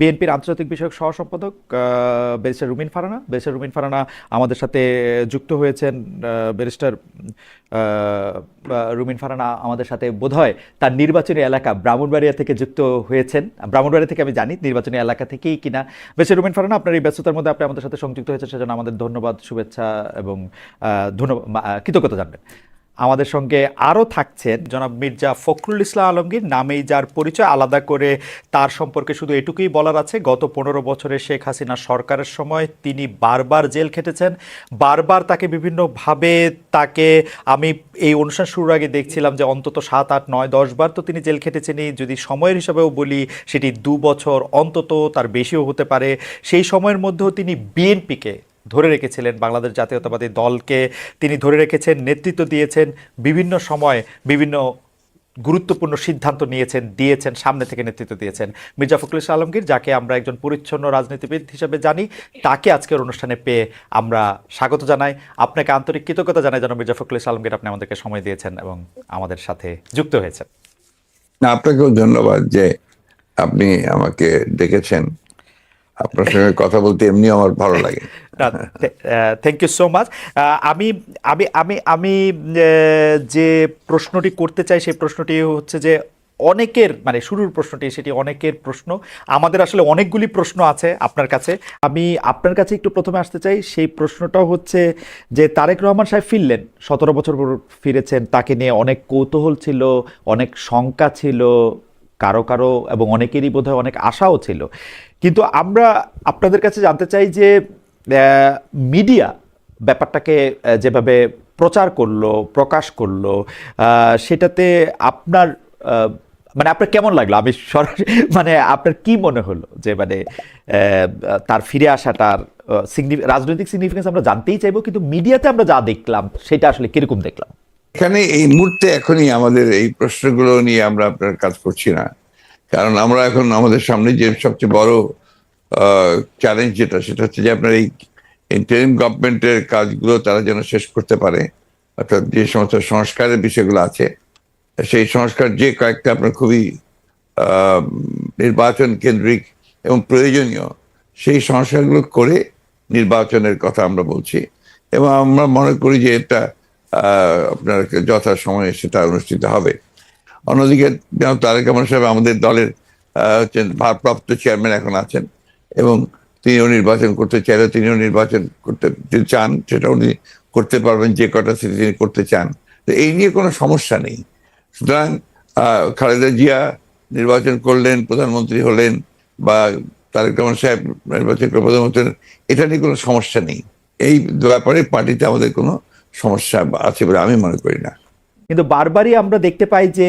বিএনপির আন্তর্জাতিক বিষয়ক সহ সম্পাদক ব্যারিস্টার রুমিন ফারহানা। ব্যারিস্টার রুমিন ফারহানা আমাদের সাথে যুক্ত হয়েছেন। ব্যারিস্টার রুমিন ফারহানা আমাদের সাথে বোধহয় তার নির্বাচনী এলাকা ব্রাহ্মণবাড়িয়া থেকে যুক্ত হয়েছেন। ব্রাহ্মণবাড়িয়া থেকে আমি জানি, নির্বাচনী এলাকা থেকেই কিনা। ব্যারিস্টার রুমিন ফারহানা, আপনার এই ব্যস্ততার মধ্যে আপনি আমাদের সাথে সংযুক্ত হয়েছেন, সেজন্য আমাদের ধন্যবাদ, শুভেচ্ছা এবং ধন্যবাদ, কৃতজ্ঞতা জানবেন। আমাদের সঙ্গে আরও থাকছেন জনাব মির্জা ফখরুল ইসলাম আলমগীর, নামেই যার পরিচয়, আলাদা করে তার সম্পর্কে শুধু এটুকুই বলার আছে, গত 15 বছরে শেখ হাসিনা সরকারের সময় তিনি বারবার জেল খেটেছেন, বারবার তাকে বিভিন্নভাবে আমি এই অনুষ্ঠান শুরুর আগে দেখছিলাম যে অন্তত 7, 8, 9, 10 বার তো তিনি জেল খেটেছেনই। যদি সময়ের হিসাবেও বলি সেটি 2 বছর অন্তত, তার বেশিও হতে পারে। সেই সময়ের মধ্যেও তিনি বিএনপিকে ধরে রেখেছিলেন, বাংলাদেশ জাতীয়তাবাদী দলকে তিনি ধরে রেখেছেন, নেতৃত্ব দিয়েছেন, বিভিন্ন সময় বিভিন্ন গুরুত্বপূর্ণ সিদ্ধান্ত দিয়েছেন, সামনে থেকে নেতৃত্ব দিয়েছেন। মির্জা ফখরুল ইসলাম আলমগীর, যাকে আমরা একজন পরিচ্ছন্ন রাজনীতিবিদ হিসেবে জানি, তাকে আজকের অনুষ্ঠানে পেয়ে আমরা স্বাগত জানাই। আপনাকে আন্তরিক কৃতজ্ঞতা জানাই যেন মির্জা ফখরুল ইসলাম আলমগীর, আপনি আমাদেরকে সময় দিয়েছেন এবং আমাদের সাথে যুক্ত হয়েছেন। আপনাকেও ধন্যবাদ যে আপনি আমাকে ডেকেছেন। আপনার সঙ্গে কথা বলতে এমনি আমার ভালো লাগে। Thank you so much. আমি আমি আমি আমি যে প্রশ্নটি করতে চাই সেই প্রশ্নটি হচ্ছে যে অনেকের, মানে শুরুর প্রশ্নটি সেটি অনেকের প্রশ্ন, আমাদের আসলে অনেকগুলি প্রশ্ন আছে আপনার কাছে। আমি আপনার কাছে একটু প্রথমে আসতে চাই, সেই প্রশ্নটাও হচ্ছে যে তারেক রহমান সাহেব ফিরলেন, 17 বছর পর ফিরেছেন, তাকে নিয়ে অনেক কৌতূহল ছিল, অনেক শঙ্কা ছিল কারো কারো, এবং অনেকেরই বোধহয় অনেক আশাও ছিল। কিন্তু আমরা আপনাদের কাছে জানতে চাই যে মিডিয়া ব্যাপারটাকে যেভাবে প্রচার করলো, প্রকাশ করলো, সেটাতে আপনার আপনার কেমন লাগলো? আমি মানে আপনার কি মনে হলো যে তার ফিরে আসাটার রাজনৈতিক সিগনিফিকেন্স আমরা জানতেই চাইবো, কিন্তু মিডিয়াতে আমরা যা দেখলাম সেটা আসলে কিরকম দেখলাম? এখানে এই মুহূর্তে এখনই আমাদের এই প্রশ্নগুলো নিয়ে আমরা আপনার কাজ করছি না, কারণ আমরা এখন আমাদের সামনে যে সবচেয়ে বড় চ্যালেঞ্জ সেটা হচ্ছে যে আপনার এই ইন্টারিম গভর্নমেন্টের কাজগুলো তারা যেন শেষ করতে পারে, অর্থাৎ যে সমস্ত সংস্কারের বিষয়গুলো আছে সেই সংস্কার যে কয়েকটা আপনার খুবই নির্বাচন কেন্দ্রিক এবং প্রয়োজনীয়, সেই সংস্কারগুলো করে নির্বাচনের কথা আমরা বলছি, এবং আমরা মনে করি যে এটা আপনার যথাসময়ে সেটা অনুষ্ঠিত হবে। অন্যদিকে তারেক রহমান সাহেব আমাদের দলের ভারপ্রাপ্ত চেয়ারম্যান এখন আছেন, এবং তিনিও নির্বাচন করতে চাইলে তিনিও নির্বাচন করতে চান, সেটা উনি করতে পারবেন যে কটা সিটি তিনি করতে চান। তো এই নিয়ে কোনো সমস্যা নেই। সুতরাং খালেদা জিয়া নির্বাচন করলেন, প্রধানমন্ত্রী হলেন, বা তারেক রহমান সাহেব নির্বাচন করে প্রধানমন্ত্রী, এটা নিয়ে কোনো সমস্যা নেই। এই ব্যাপারে পার্টিতে আমাদের কোনো সমস্যা আছে বলে আমি মনে করি না। কিন্তু বারবারই আমরা দেখতে পাই যে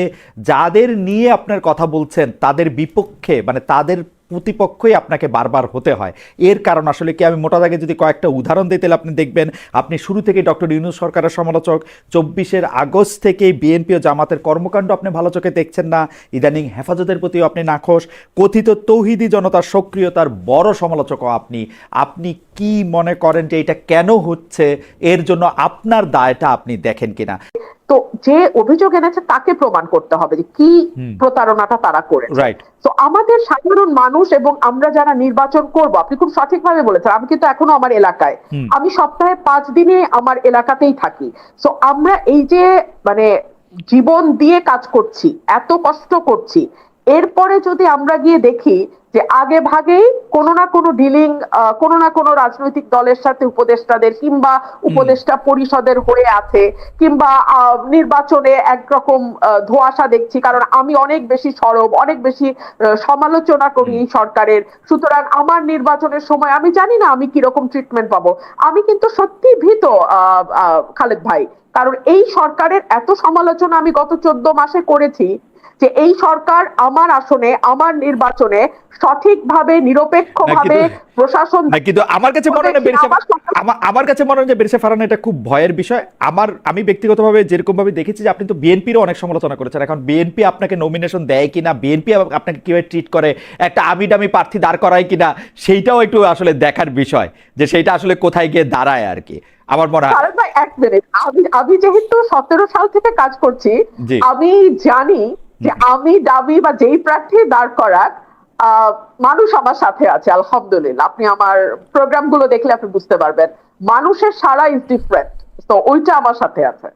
যাদের নিয়ে আপনার কথা বলছেন তাদের বিপক্ষে, তাদের প্রতিপক্ষই আপনাকে বারবার হতে হয়। এর কারণ আসলে কি? আমি মোটা দাগে যদি কয়েকটা উদাহরণ দিই তাহলে আপনি দেখবেন, আপনি শুরু থেকে ডক্টর ইউনূস সরকারের সমালোচক, 24 আগস্ট থেকে বিএনপি ও জামাতের কর্মকাণ্ড আপনি ভালো চোখে দেখছেন না, ইদানিং হেফাজতের প্রতিও আপনি নাখোশ, কথিত তৌহিদি জনতার সক্রিয়তার বড় সমালোচকও আপনি কি মনে করেন যে এটা কেন হচ্ছে? এর জন্য আপনার দায়টা আপনি দেখেন কিনা? তো যে অভিযোগ এনেছে তাকে প্রমাণ করতে হবে যে কি প্রতারণাটা তারা করেছে। রাইট। তো আমাদের সাধারণ মানুষ এবং আমরা যারা নির্বাচন করব, আপনি খুব সঠিকভাবে বলেছেন, আমি কিন্তু এখনো আমার এলাকায়, আমি সপ্তাহে 5 দিনে আমার এলাকাতেই থাকি। তো আমরা এই যে জীবন দিয়ে কাজ করছি, এত কষ্ট করছি, এরপরে যদি আমরা গিয়ে দেখি যে আগে ভাগেই কোনো না কোনো ডিলিং কোনো না কোনো রাজনৈতিক দলের সাথে উপদেষ্টাদের কিংবা উপদেষ্টা পরিষদের হয়ে আছে, কিংবা নির্বাচনে একরকম ধোঁয়াশা দেখছি, কারণ আমি অনেক বেশি সরব, অনেক বেশি সমালোচনা করি এই সরকারের, সুতরাং আমার নির্বাচনের সময় আমি জানি না আমি কিরকম ট্রিটমেন্ট পাবো। আমি কিন্তু সত্যি ভীত খালেদ ভাই, কারণ এই সরকারের এত সমালোচনা আমি গত 14 মাসে করেছি যে এই সরকার আমার আসনে, আমার নির্বাচনে সঠিকভাবে নিরপেক্ষভাবে প্রশাসন, কিন্তু আমার কাছে মনে হয় যে বেরিসা ফারহানা এটা খুব ভয়ের বিষয়। আমি ব্যক্তিগতভাবে যেরকম ভাবে দেখেছি যে আপনি তো বিএনপিরও অনেক সমালোচনা করেছেন, এখন বিএনপি আপনাকে নমিনেশন দেয় কিনা, বিএনপি আপনাকে কিভাবে ট্রিট করে, একটা আমিডামি প্রার্থী দাঁড় করায় কিনা, সেইটাও একটু আসলে দেখার বিষয়, যে সেইটা আসলে কোথায় গিয়ে দাঁড়ায় আর কি। আমার মনে হয় এক মিনিট, আমি যেহেতু 17 সাল থেকে কাজ করছি, আমি জানি যে আমি দাবি বা যেই প্রার্থী দাঁড় করাক, মানুষ আমার সাথে আছে আলহামদুলিল্লাহ। আপনি আমার প্রোগ্রামগুলো দেখলে আপনি বুঝতে পারবেন মানুষের সারা ইজ ডিফারেন্ট, তো ওইটা আমার সাথে আছে।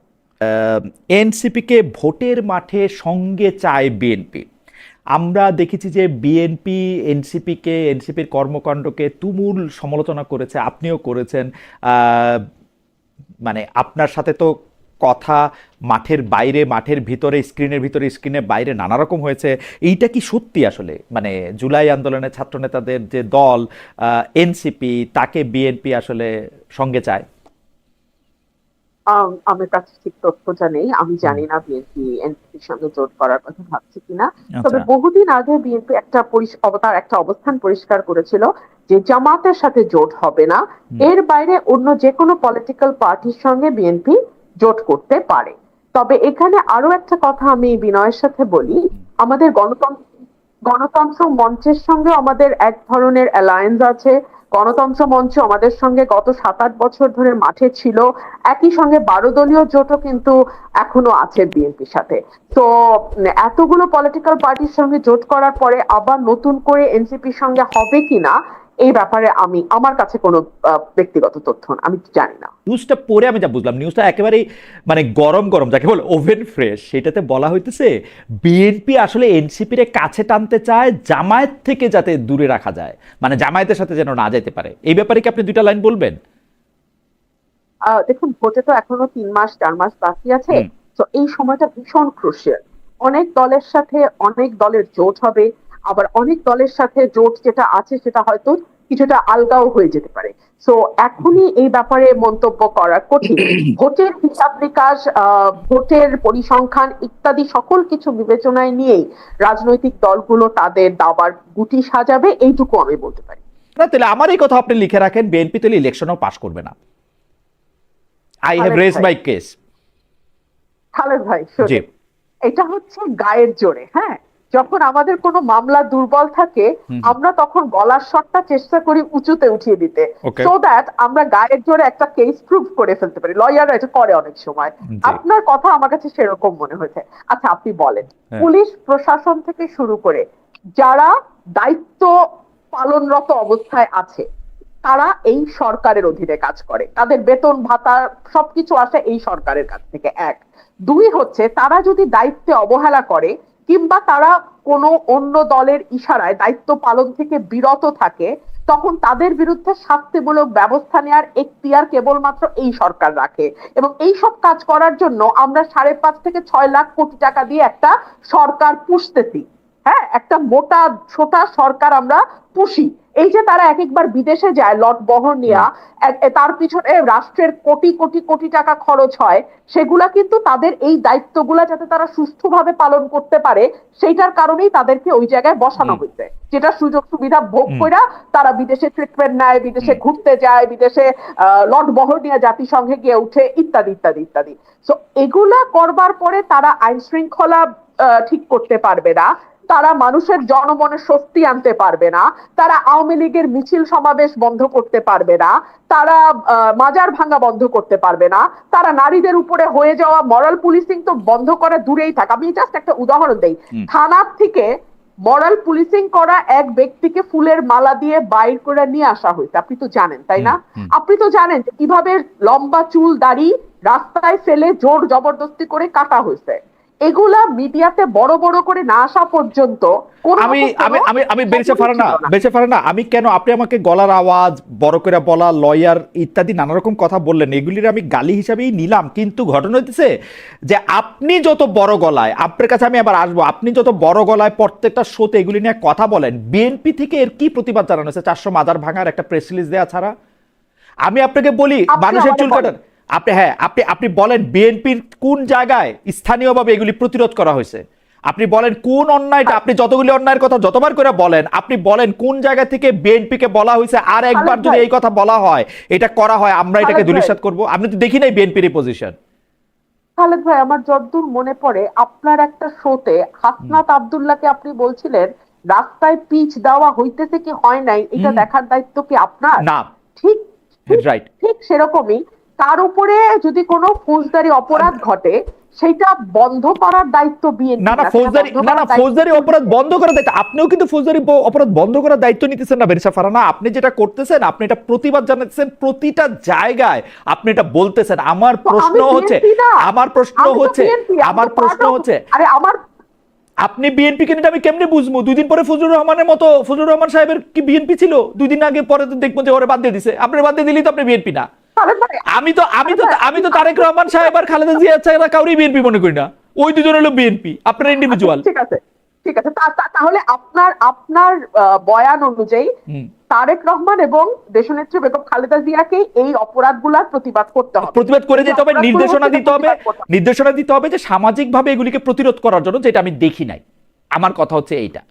এনসিপিকে ভোটের মাঠে সঙ্গে চায় বিএনপি। আমরা দেখেছি যে বিএনপি এনসিপির কর্মকাণ্ডকে তুমুল সমালোচনা করেছে, আপনিও করেছেন। মানে আপনার সাথে তো কথা মাঠের বাইরে, মাঠের ভিতরে, স্ক্রিনের বাইরে নানা রকম হয়েছে। এইটা কি সত্যি আসলে, মানে জুলাই আন্দোলনের ছাত্রনেতাদের যে দল এনসিপি, তাকে বিএনপি আসলে সঙ্গে চায়? আমার কাছে ঠিক তথ্যটা নেই, আমি জানি না বিএনপি এনসিপির সঙ্গে জোট করার কথা ভাবছে কিনা। তবে আচ্ছা। বহুদিন আগে বিএনপি তার একটা অবস্থান পরিষ্কার করেছিল যে জামাতের সাথে জোট হবে না, এর বাইরে অন্য যে কোনো পলিটিক্যাল পার্টির সঙ্গে বিএনপি জোট করতে পারে। তবে এখানে আরো একটা কথা আমি বিনয়ের সাথে বলি, আমাদের গণতন্ত্র মঞ্চের সঙ্গে আমাদের এক ধরনের অ্যালায়েন্স আছে। গণতন্ত্র মঞ্চ আমাদের সঙ্গে গত 7-8 বছর ধরে মাঠে ছিল, একই সঙ্গে 12 দলীয় জোটও কিন্তু এখনো আছে বিএনপির সাথে। তো এতগুলো পলিটিক্যাল পার্টির সঙ্গে জোট করার পরে আবার নতুন করে এনসিপির সঙ্গে হবে কিনা এই ব্যাপারে আমার কাছে কোনো ব্যক্তিগত তথ্য আমি জানি না। নিউজটা পড়ে আমি যা বুঝলাম, নিউজটা একেবারেই মানে গরম গরম, যাকে বলে ওভেন ফ্রেশ। সেটাতে বলা হইতেছে বিএনপি আসলে এনসিপির কাছে টানতে চায় জামায়াত থেকে, যাতে দূরে রাখা যায়, মানে জামায়াতের সাথে যেন না যেতে পারে। এই ব্যাপারে কি আপনি দুইটা লাইন বলবেন? দেখুন, ভোটে তো এখনো 3-4 মাস বাকি আছে, তো এই সময়টা ভীষণ ক্রুশিয়াল। অনেক দলের সাথে অনেক দলের জোট হবে, আবার অনেক দলের সাথে জোট যেটা আছে সেটা হয়তো কিছুটা আলগাও হয়ে যেতে পারে। সো এখনই এই ব্যাপারে মন্তব্য করা কঠিন। ভোটের হিসাব নিকাশ, ভোটের পরিসংখ্যান ইত্যাদি সকল কিছু বিবেচনায় নিয়েই রাজনৈতিক দলগুলো তাদের দাবার গুটি সাজাবে, এইটুকু আমি বলতে পারি। না, তাহলে আমার এই কথা আপনি লিখে রাখেন, বিএনপি তাহলে ইলেকশনও পাস করবে না। I have raised my case. Khaled ভাই, এটা হচ্ছে গায়ের জোরে। হ্যাঁ, যখন আমাদের কোনো মামলা দুর্বল থাকে আমরা তখন গলার স্বরটা চেষ্টা করি উঁচুতে উঠিয়ে দিতে, সো দ্যাট আমরা গায়ের জোরে একটা কেস প্রুভ করে ফেলতে পারি। লয়াররা এটা করে অনেক সময়। আপনার কথা আমার কাছে সেরকম মনে হয়েছে। আচ্ছা, আপনি বলেন, পুলিশ প্রশাসন থেকে শুরু করে যারা দায়িত্ব পালনরত অবস্থায় আছে তারা এই সরকারের অধীনে কাজ করে, তাদের বেতন ভাতা সবকিছু আসে এই সরকারের কাছ থেকে। 1, 2 হচ্ছে তারা যদি দায়িত্বে অবহেলা করে কিংবা তারা কোনো অন্য দলের ইশারায় দায়িত্ব পালন থেকে বিরত থাকে, তখন তাদের বিরুদ্ধে শাস্তিমূলক ব্যবস্থা নেওয়ার এখতিয়ার কেবলমাত্র এই সরকার রাখে। এবং এই সব কাজ করার জন্য আমরা 5.5 থেকে 6 লাখ কোটি টাকা দিয়ে একটা সরকার পুষতেছি। হ্যাঁ, একটা মোটা ছোটা সরকার আমরা পুষি। এই যে তারা এক একবার বিদেশে যায় লট বহর নিয়ে, তার পিছনে রাষ্ট্রের কোটি কোটি কোটি টাকা খরচ হয়, সেগুলা কিন্তু তাদের এই দায়িত্বগুলা যাতে তারা সুষ্ঠুভাবে পালন করতে পারে সেইটার কারণেই তাদেরকে ওই জায়গায় বসানো হয়েছে। যেটা সুযোগ সুবিধা ভোগ করে তারা বিদেশে ট্রিটমেন্ট নেয়, বিদেশে ঘুরতে যায়, বিদেশে লট বহর নিয়ে জাতিসংঘে গিয়ে উঠে, ইত্যাদি ইত্যাদি ইত্যাদি। তো এগুলা করবার পরে তারা আইন শৃঙ্খলা ঠিক করতে পারবে না, তারা মানুষের জনমনে স্বস্তি আনতে পারবে না, তারা আওয়ামী লীগের মিছিল সমাবেশ বন্ধ করতে পারবে না, তারা মাজার ভাঙা বন্ধ করতে পারবে না, তারা নারীদের উপরে হয়ে যাওয়া মরাল পুলিশিং তো বন্ধ করে দূরেই থাক। আমি জাস্ট একটা উদাহরণ দেই, থানার থেকে মরাল পুলিশিং করা এক ব্যক্তিকে ফুলের মালা দিয়ে বাইর করে নিয়ে আসা হয়েছে, আপনি তো জানেন তাই না? আপনি তো জানেন যে কিভাবে লম্বা চুল দাড়ি রাস্তায় ফেলে জোর জবরদস্তি করে কাটা হয়েছে। এগুলা মিডিয়াতে বড় বড় করে না আসা পর্যন্ত আমি বেঁচে পারে না। আমি কেন, আপনি আমাকে গলার আওয়াজ বড় করে বলা, লয়ার ইত্যাদি নানা রকম কথা বললেন, এগুলির আমি গালি হিসাবেই নিলাম। কিন্তু ঘটনা হচ্ছে যে আপনি যত বড় গলায়, আপনার কাছে আমি আবার আসবো, আপনি যত বড় গলায় প্রত্যেকটা শোতে এগুলি নিয়ে কথা বলেন, বিএনপি থেকে এর কি প্রতিবাদ জানানো হয়েছে? 400 মাজার ভাঙার একটা প্রেস রিলিজ দেওয়া ছাড়া। আমি আপনাকে বলি, মানুষের চুল কাটার আপনি বলেন বিএনপির কোন জায়গায় স্থানীয়ভাবে এগুলি প্রতিরোধ করা হয়েছে? আপনি বলেন কোন অন্যায়টা, আপনি যতগুলি অন্যায়ের কথা যতবার করে বলেন, আপনি বলেন কোন জায়গা থেকে বিএনপি কে বলা হয়েছে আর একবার যদি এই কথা বলা হয়, এটা করা হয়, আমরা এটাকে ধূলিসাৎ করব? আপনি তো দেখি নাই বিএনপির পজিশন। খালেদ ভাই, আমার যতদূর মনে পড়ে আপনার একটা শোতে হাসনাত আব্দুল্লাহকে আপনি বলছিলেন রাস্তায় পিচ দেওয়া হইতেছে কি হয় নাই এটা দেখার দায়িত্ব কি আপনার? না, ঠিক রাইট, ঠিক সেরকমই তার উপরে যদি কোনো ফৌজদারি অপরাধ ঘটে সেটা বন্ধ করার দায়িত্ব বিএনপি না ফৌজদারি অপরাধ বন্ধ করার দায়িত্ব আপনিও কিন্তু ফৌজদারি অপরাধ বন্ধ করার দায়িত্ব নিতেছেন না বেরিসা ফারহানা। আপনি যেটা করতেছেন, আপনি এটা প্রতিবাদ জানাচ্ছেন প্রতিটা জায়গায়, আপনি এটা বলতেছেন। আমার প্রশ্ন হচ্ছে আরে আমার আপনি বিএনপি কেন আমি কেমনে বুঝবো? 2 দিন পরে ফজলুর রহমানের মতো, ফজলুর রহমান সাহেবের কি বিএনপি ছিল? 2 দিন আগে পরে দেখবো যে ওরে বাদ দিয়ে দিছে। আপনার বাদ দিয়ে দিলেই তো আপনি বিএনপি না। আমি তো তারেক রহমান সাহেব আর খালেদা জিয়া ছাড়া কাউরি বিএনপি মনে করি না। ওই দুজন হলো বিএনপি, আপনার ইন্ডিভিজুয়াল। ঠিক আছে তাহলে আপনার বয়ান অনুযায়ী তারেক রহমান এবং দেশনেত্রী বেগম খালেদা জিয়াকে এই অপরাধগুলোর প্রতিবাদ করতে হবে, প্রতিবাদ করে যেতে হবে, নির্দেশনা দিতে হবে যে সামাজিকভাবে এগুলিকে প্রতিরোধ করার জন্য, যেটা আমি দেখি নাই। আমার কথা হচ্ছে এইটা,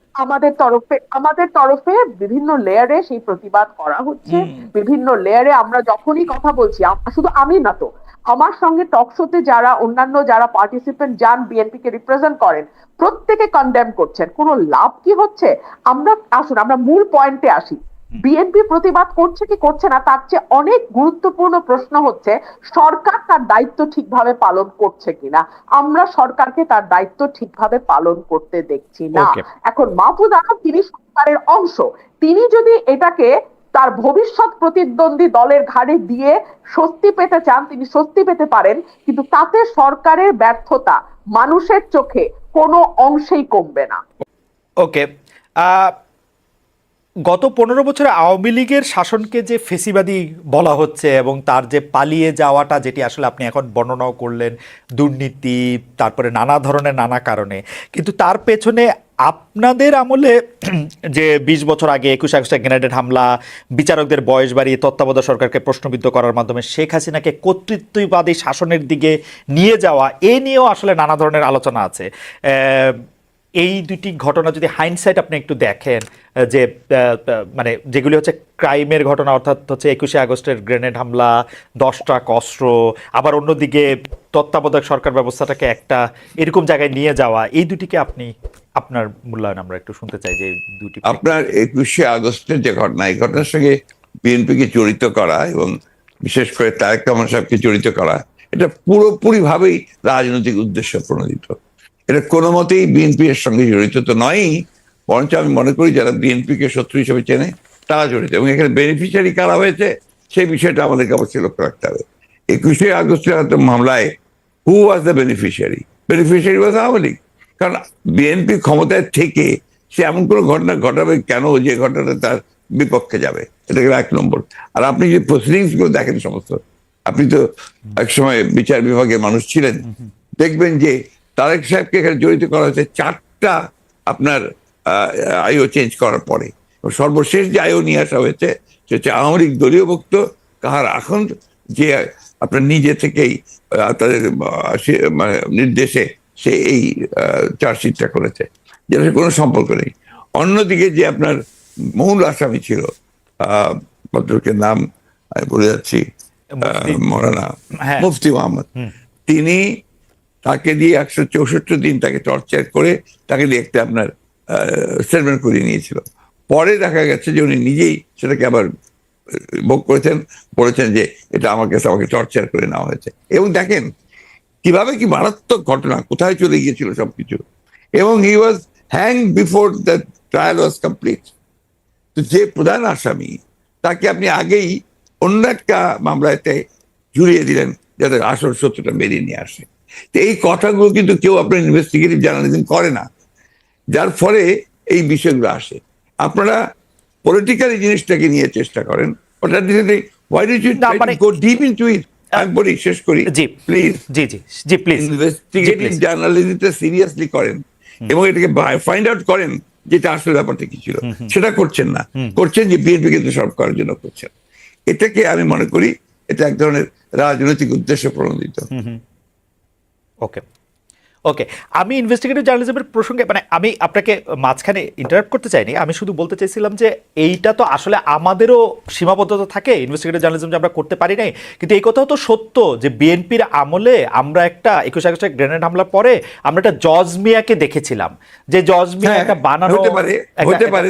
আমাদের তরফে বিভিন্ন লেয়ারে সেই প্রতিবাদ করা হচ্ছে। বিভিন্ন লেয়ারে আমরা যখনই কথা বলছি, শুধু আমি না তো, আমার সঙ্গে টকশোতে যারা অন্যান্য যারা পার্টিসিপেন্ট যান বিএনপি কে রিপ্রেজেন্ট করেন, প্রত্যেকে কন্ডেম করছেন। কোনো লাভ কি হচ্ছে? আমরা মূল পয়েন্টে আসি। বিএনপি প্রতিবাদ করছে কি করছে না, তার চেয়ে অনেক গুরুত্বপূর্ণ প্রশ্ন হচ্ছে সরকার তার দায়িত্ব ঠিকভাবে পালন করছে কিনা। আমরা সরকারকে তার দায়িত্ব ঠিকভাবে পালন করতে দেখছি না। এখন মাহফুজ আলম তিনি সরকারের অংশ, তিনি যদি এটাকে তার ভবিষ্যৎ প্রতিদ্বন্দ্বী দলের ঘাড়ে দিয়ে স্বস্তি পেতে চান, তিনি স্বস্তি পেতে পারেন, কিন্তু তাতে সরকারের ব্যর্থতা মানুষের চোখে কোনো অংশেই কমবে না। ওকে, গত 15 বছরে আওয়ামী লীগের শাসনকে যে ফেসিবাদী বলা হচ্ছে এবং তার যে পালিয়ে যাওয়াটা, যেটি আসলে আপনি এখন বর্ণনাও করলেন, দুর্নীতি, তারপরে নানা ধরনের নানা কারণে, কিন্তু তার পেছনে আপনাদের আমলে যে 20 বছর আগে 21 আগস্টে গ্রেনেড হামলা, বিচারকদের বয়স বাড়িয়ে তত্ত্বাবধায়ক সরকারকে প্রশ্নবিদ্ধ করার মাধ্যমে শেখ হাসিনাকে কর্তৃত্ববাদী শাসনের দিকে নিয়ে যাওয়া, এ নিয়েও আসলে নানা ধরনের আলোচনা আছে। এই দুটি ঘটনা যদি হাইন্ডসাইট আপনি একটু দেখেন, যে মানে যেগুলি হচ্ছে ক্রাইমের ঘটনা, অর্থাৎ হচ্ছে 21 আগস্টের গ্রেনেড হামলা, 10 ট্রাক অস্ত্র, আবার অন্যদিকে তত্ত্বাবধায়ক সরকার ব্যবস্থাটাকে একটা এরকম জায়গায় নিয়ে যাওয়া, এই দুটিকে আপনি আপনার মূল্যায়ন আমরা একটু শুনতে চাই। যে দুটি আপনার 21 আগস্টের যে ঘটনা, এই ঘটনার সঙ্গে বিএনপিকে জড়িত করা এবং বিশেষ করে তারেক রহমান সাহেবকে জড়িত করা, এটা পুরোপুরি ভাবেই রাজনৈতিক উদ্দেশ্য প্রণোদিত। এটা কোনো মতেই বিএনপি এর সঙ্গে জড়িত তো নয়ই, বরঞ্চ আমি মনে করি যারা বিএনপিকে শত্রু হিসেবে চেনে তারা জড়িত, এবং এখানে বেনিফিশিয়ারি কারা হয়েছে সেই বিষয়টা আমাদেরকে অবশ্যই লক্ষ্য রাখতে হবে। 21 আগস্টের মামলায় who was the beneficiary? Beneficiary was Awami League. কারণ বিএনপি ক্ষমতায় থেকে সে এমন কোনো ঘটনা ঘটাবে কেন যে ঘটনাটা তার বিপক্ষে যাবে? এটা গেল 1 নম্বর। আর আপনি যে প্রসিডিংস গুলো দেখেন সমস্ত, আপনি তো একসময় বিচার বিভাগের মানুষ ছিলেন, দেখবেন যে তারেক সাহেবকে এখানে জড়িত করা হয়েছে 4টা আপনার আইও চেঞ্জ করার পরে। সর্বশেষ যে আইও নিয়ে আসা হয়েছে সেটা হচ্ছে আওয়ামী লীগ দলীয় ভুক্ত কাহার এখন, যে আপনার নিজে থেকেই তাদের মানে নির্দেশে সে এই চার্জশিটটা করেছে, যেটা কোনো সম্পর্ক নেই। অন্যদিকে যে আপনার মূল আসামি ছিল, ভদ্রলোকের নাম আমি বলে যাচ্ছি, মৌলানা মুফতি মোহাম্মদ, তিনি তাকে দিয়ে 164 দিন তাকে টর্চার করে তাকে দিয়ে একটা আপনার স্টেটমেন্ট করিয়ে নিয়েছিল। পরে দেখা গেছে যে উনি নিজেই সেটাকে আবার ভোগ করেছেন, বলেছেন যে এটা আমার কাছে আমাকে টর্চার করে নেওয়া হয়েছে। এবং দেখেন কিভাবে কি মারাত্মক ঘটনা, কোথায় চলে গিয়েছিল সবকিছু। এবং he was hang before the trial was complete. তো যে প্রধান আসামি তাকে আপনি আগেই অন্য একটা মামলাতে জুড়িয়ে দিলেন যাতে আসল সত্যটা বেরিয়ে নিয়ে আসে। তো এই কথাগুলো কিন্তু কেউ আপনার ইনভেস্টিগেটিভ জার্নালিজম করে না, যার ফলে এই বিষয়গুলো আসে। আপনারা পলিটিক্যালি জিনিসটাকে নিয়ে চেষ্টা করেন, ওটা দিতে why did you go deep into it? আমি বলি, শেষ করি প্লিজ। ইনভেস্টিগেটিভ জার্নালিজমটা সিরিয়াসলি করেন এবং এটাকে ফাইন্ড আউট করেন যেটা আসলে ব্যাপারটা কি ছিল। সেটা করছেন না, করছেন যে বিএনপি কিন্তু সব করার জন্য করছেন। এটাকে আমি মনে করি এটা এক ধরনের রাজনৈতিক উদ্দেশ্য প্রণোদিত। ওকে ওকে, আমি ইনভেস্টিগেটিভ জার্নালিজমের প্রসঙ্গে মানে আমি আপনাকে মাঝখানে ইন্টারাপ্ট করতে চাইনি, আমি শুধু বলতে চাইছিলাম যে এইটা তো আসলে আমাদেরও সীমাবদ্ধতা থাকে, ইনভেস্টিগেটিভ জার্নালিজম যে আমরা করতে পারি নাই। কিন্তু এই কথাও তো সত্য যে বিএনপির আমলে আমরা একটা 21 আগস্টে গ্রেনেড হামলার পরে আমরা একটা জজ মিয়াকে দেখেছিলাম, যে জজ মিয়া একটা বানানো হতে পারে।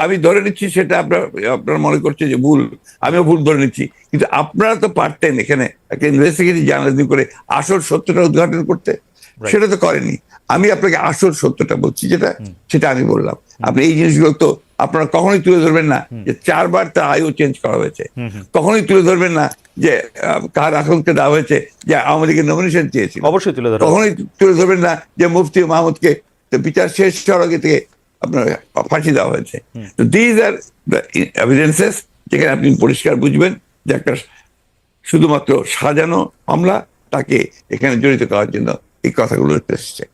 আমি ধরে নিচ্ছি সেটা আপনারা মনে করছে যে ভুল, আমিও ভুল ধরে নিচ্ছি, কিন্তু আপনারা তো পারতেন এখানে একটা ইনভেস্টিগেটিভ জার্নালিজম করে আসল সত্যটা উদ্ঘাটন করতে। সেটা তো করেনি। আমি আপনাকে আসল সত্যটা বলছি, সেটা আমি বললাম। আপনি এই জিনিসগুলো তো আপনারা কখনোই তুলে ধরবেন না যে 4 বার তার আয়ু চেঞ্জ করা হয়েছে, কখনোই তুলে ধরবেন না যে কার আকাঙ্ক্ষা দেওয়া হয়েছে যে আওয়ামী লীগের নমিনেশন চেয়েছিল, অবশ্যই তুলে ধরবেন। কখনোই তুলে ধরবেন না যে মুফতি মাহমুদকে বিচার শেষ হওয়ার আগে থেকে আপনার ফাঁসি দেওয়া হয়েছে। তো দিজ আর দ্য এভিডেন্সেস, যেখানে আপনি পরিষ্কার বুঝবেন যে একটা শুধুমাত্র সাজানো মামলা, তাকে এখানে জড়িত করার জন্য এই কথাগুলো এসেছে।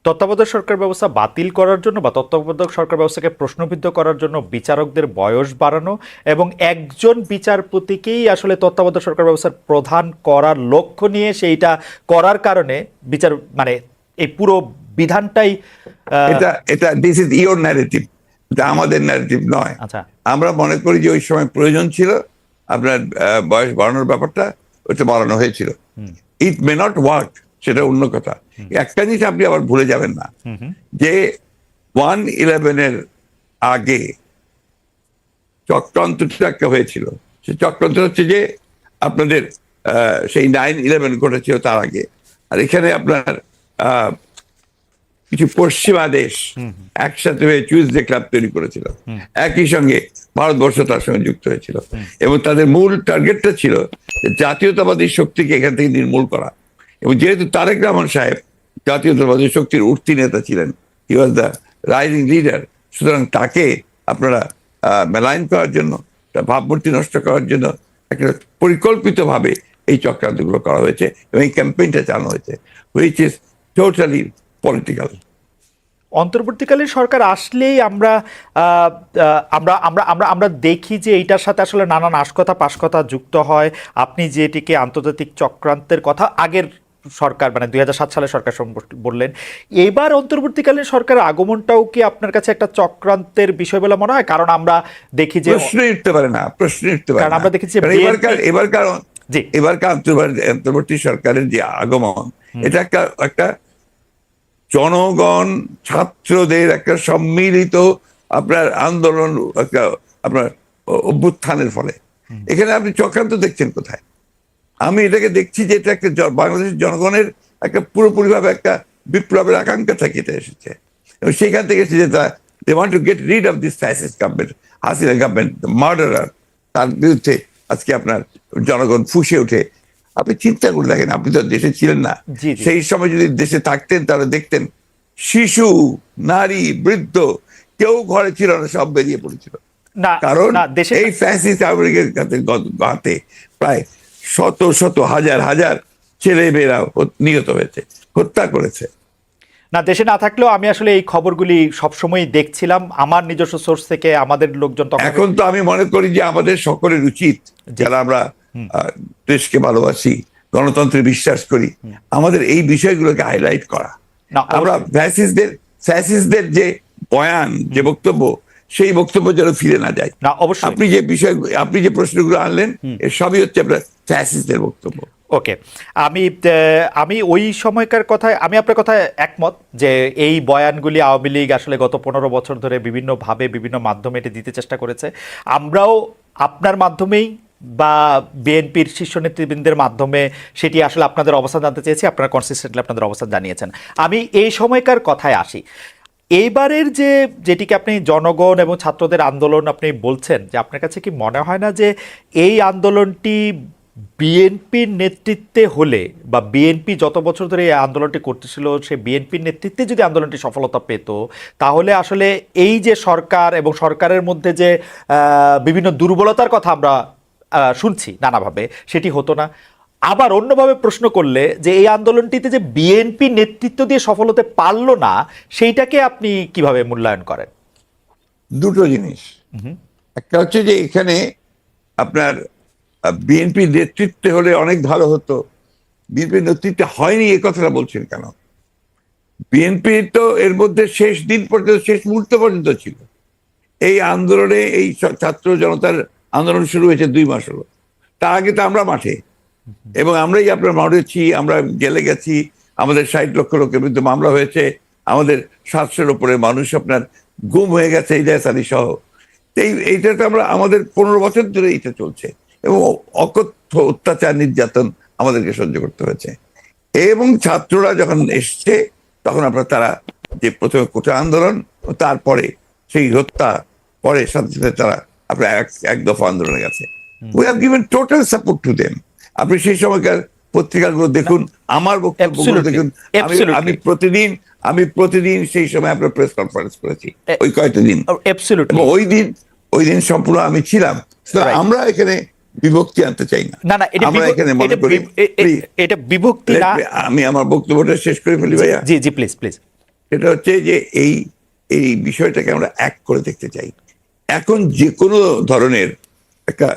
তত্ত্বাবধায়ক সরকার ব্যবস্থা বাতিল করার জন্য বা তত্ত্বাবধায়ক সরকার ব্যবস্থাকে প্রশ্নবিদ্ধ করার জন্য বিচারকদের বয়স বাড়ানো এবং একজন বিচারপতিকেই আসলে তত্ত্বাবধায়ক সরকার ব্যবস্থার প্রধান করার লক্ষ্য নিয়ে সেইটা করার কারণে বিচার মানে এই পুরো বিধানটাই এটা দিস ইজ ইওর ন্যারেটিভ, এটা আমাদের ন্যারেটিভ নয়। আচ্ছা, আমরা মনে করি যে ওই সময় প্রয়োজন ছিল আপনার বয়স বাড়ানোর ব্যাপারটা, ওটা বাড়ানো হয়েছিল। ইট মে নট ওয়ার্ক, সেটা অন্য কথা। একটা জিনিস আপনি আবার ভুলে যাবেন না যে 1/11 আগে চক্রান্তটা একটা হয়েছিল। সে চক্রান্ত হচ্ছে যে আপনাদের সেই 9/11 ঘটেছিল তার আগে। আর এখানে আপনার কিছু পশ্চিমা দেশ একসাথে হয়ে চুইজডে ক্লাব তৈরি করেছিল, একই সঙ্গে ভারতবর্ষ তার সঙ্গে যুক্ত হয়েছিল, এবং তাদের মূল টার্গেটটা ছিল জাতীয়তাবাদী শক্তিকে এখান থেকে নির্মূল করা। এবং যেহেতু তারেক রহমান সাহেব জাতীয়তাবাদী শক্তির উঠতি নেতা ছিলেন, হি ওয়াজ দ্য রাইজিং লিডার, সুতরাং তাকে আপনারা মেলাইন করার জন্য, তার ভাবমূর্তি নষ্ট করার জন্য একটা পরিকল্পিতভাবে এই চক্রান্তগুলো করা হয়েছে এবং এই ক্যাম্পেইনটা চালানো হয়েছে, হুইচ ইজ টোটালি পলিটিক্যাল। অন্তর্বর্তীকালীন সরকার আসলেই আমরা আমরা আমরা আমরা আমরা দেখি যে এইটার সাথে আসলে নানান আশকথা পাশকথা যুক্ত হয়। আপনি যেটিকে আন্তর্জাতিক চক্রান্তের কথা আগের সরকার মানে 2007 সালের সরকার বললেন, এবার অন্তর্বর্তীকালীন সরকারের আগমনটাও কি আপনার কাছে একটা চক্রান্তের বিষয় বলে মনে হয়? কারণ আমরা দেখি যে প্রশ্নই উঠতে পারে না, প্রশ্নই উঠতে পারে না। কারণ আমরা দেখেছি এবারকার অন্তর্বর্তী সরকারের যে আগমন, এটা একটা জনগণ ছাত্রদের একটা সম্মিলিত আপনার আন্দোলন, একটা আপনার অভ্যুত্থানের ফলে। এখানে আপনি চক্রান্ত দেখছেন কোথায়? আমি এটাকে দেখছি যে এটা একটা বাংলাদেশের জনগণের একটা পুরোপুরিভাবে একটা বিপ্লবের আকাঙ্ক্ষা থেকে এটা এসেছে, এবং সেখান থেকে এসেছে they want to get rid of this fascist government, Hasina government, murderer. তার বিরুদ্ধে আজকে আপনার জনগণ ফুঁসে ওঠে। আপনি চিন্তা করে দেখেন, আপনি তো দেশে ছিলেন না, সেই সময় যদি দেশে থাকতেন তাহলে দেখতেন শিশু, নারী, বৃদ্ধ কেউ ঘরে ছিল না, সব বেরিয়ে পড়েছিল। কারণ এই ফ্যাসিস্ট আমেরিকার হাতে প্রায় শত শত হাজার হাজার ছেলে মেয়েরা নিহত হয়েছে, হত্যা করেছে। না, দেশে না থাকলেও আমি আসলে এই খবরগুলি সবসময় দেখছিলাম আমার নিজস্ব সোর্স থেকে, আমাদের লোকজন। এখন তো আমি মনে করি যে আমাদের সকলের উচিত, যারা আমরা দেশকে ভালোবাসি, গণতন্ত্রে বিশ্বাস করি, আমাদের এই বিষয়গুলোকে হাইলাইট করা। আমরা ফ্যাসিস্টদের যে বয়ান, যে বক্তব্য, সেই বক্তব্য যেন ফিরে না যায়। না, অবশ্যই আপনি যে প্রশ্নগুলো আনলেন, এর সবই হচ্ছে আপনার ফ্যাসিস্টদের বক্তব্য। ওকে, আমি ওই সময়কার কথায় আমি আপনার কথায় একমত যে এই বয়ানগুলি আওয়ামী লীগ আসলে গত 15 বছর ধরে বিভিন্নভাবে বিভিন্ন মাধ্যমে এটা দিতে চেষ্টা করেছে। আমরাও আপনার মাধ্যমেই বা বিএনপির শীর্ষ নেতৃবৃন্দের মাধ্যমে সেটি আসলে আপনাদের অবস্থান জানতে চেয়েছি, আপনারা কনসিস্টেন্টলি আপনাদের অবস্থান জানিয়েছেন। আমি এই সময়কার কথায় আসি। এইবারের যেটিকে আপনি জনগণ এবং ছাত্রদের আন্দোলন আপনি বলছেন, যে আপনার কাছে কি মনে হয় না যে এই আন্দোলনটি বিএনপির নেতৃত্বে হলে, বা বিএনপি যত বছর ধরে এই আন্দোলনটি করতেছিল সে বিএনপির নেতৃত্বে যদি আন্দোলনটি সফলতা পেত, তাহলে আসলে এই যে সরকার এবং সরকারের মধ্যে যে বিভিন্ন দুর্বলতার কথা আমরা শুনছি নানাভাবে, সেটি হতো না? আবার অন্যভাবে প্রশ্ন করলে, যে এই আন্দোলনটিতে যে বিএনপি নেতৃত্ব দিয়ে সফল হতে পারলো না, সেইটাকে আপনি কিভাবে মূল্যায়ন করেন? দুটো জিনিস। একটা হচ্ছে যে এখানে আপনার বিএনপি নেতৃত্বে হলে অনেক ভালো হতো, বিএনপি নেতৃত্বে হয়নি এই কথাটা বলছেন কেন? বিএনপি তো এর মধ্যে শেষ দিন পর্যন্ত, শেষ মুহূর্ত পর্যন্ত ছিল এই আন্দোলনে। এই ছাত্র জনতার আন্দোলন শুরু হয়েছে 2 মাস হলো, তার আগে তো আমরা মাঠে, এবং আমরাই আপনার মাঠেছি, আমরা জেলে গেছি, আমাদের 60 লক্ষ লোকের বিরুদ্ধে মামলা হয়েছে, আমাদের 700-এর উপরে মানুষ আপনার গুম হয়ে গেছে, ইলিয়াস আলী সহ। এইটা তো আমরা, আমাদের 15 বছর ধরে এটা চলছে, এবং অকথ্য অত্যাচার নির্যাতন আমাদেরকে সহ্য করতে হয়েছে। এবং ছাত্ররা যখন এসছে তখন আপনার তারা যে প্রথমে কোটা আন্দোলন, তারপরে সেই হত্যা, পরে সাথে সাথে তারা আপনার এক দফা আন্দোলনে গেছে। We have given total support to them. আপনি সেই সময়কার পত্রিকাগুলো দেখুন, আমার বক্তব্যগুলো দেখুন। আমি প্রতিদিন সেই সময় আপনার প্রেস কনফারেন্স করেছি ওই কয়েকটা দিন, এবং ওই দিন সম্পূর্ণ আমি ছিলাম। আমরা এখানে বিভক্তি আনতে চাই না। আমরা এখানে মনে করি এটা বিভক্তি না। আমি আমার বক্তব্যটা শেষ করে ফেলি ভাইয়া। জি জি, প্লিজ প্লিজ। এটা হচ্ছে যে এই বিষয়টাকে আমরা এক করে দেখতে চাই। এখন যে কোনো ধরনের একটা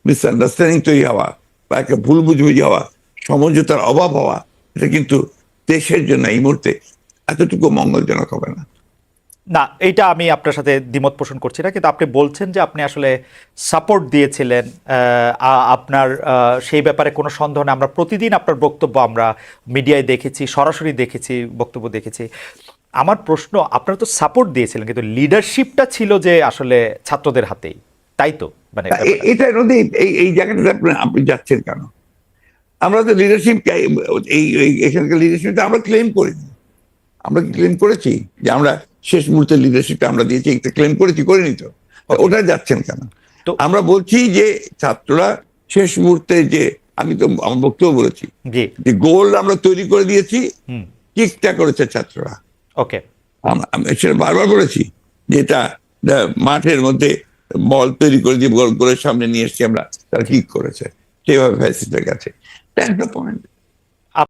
মিসআন্ডারস্ট্যান্ডিং তৈরি হওয়া বা একটা ভুল বুঝবুঝি হওয়া, সমঝোতার অভাব হওয়া, এটা কিন্তু দেশের জন্য এই মুহূর্তে এতটুকু মঙ্গলজনক হবে না। না, এটা আমি আপনার সাথে দ্বিমত পোষণ করছি না, কিন্তু আপনি বলছেন যে আপনি আসলে সাপোর্ট দিয়েছিলেন, আপনার সেই ব্যাপারে কোনো সন্দেহ নেই। আমরা প্রতিদিন আপনার বক্তব্য আমরা মিডিয়ায় দেখেছি, সরাসরি দেখেছি, বক্তব্য দেখেছি। আমার প্রশ্ন, আপনারা তো সাপোর্ট দিয়েছিলেন, কিন্তু লিডারশিপটা ছিল যে আসলে ছাত্রদের হাতেই, তাই তো? মানে এটা এই জায়গাটাতে আপনি যাচ্ছেন কেন? আমরা তো লিডারশিপ, এখানকার লিডারশিপটা আমরা ক্লেম করিনি। আমরা কি ক্লেম করেছি যে আমরা শেষ মুহূর্তে লিডারশিপটা আমরা দিয়েছি? একটা ক্লেম করিনি তো। ওটা যাচ্ছেন কেন? আমরা বলছি যে ছাত্ররা শেষ মুহূর্তে, যে আমি তো আমার বক্তব্য বলেছি যে গোল আমরা তৈরি করে দিয়েছি, কিকটা করেছে ছাত্ররা। ওকে, সেটা বারবার বলেছি যে এটা মাঠের মধ্যে বল তৈরি করে দিয়ে গোলের সামনে নিয়ে এসেছি আমরা, তারা কিক করেছে, সেভাবে ফ্যাসিস্টরা গেছে। That's the point.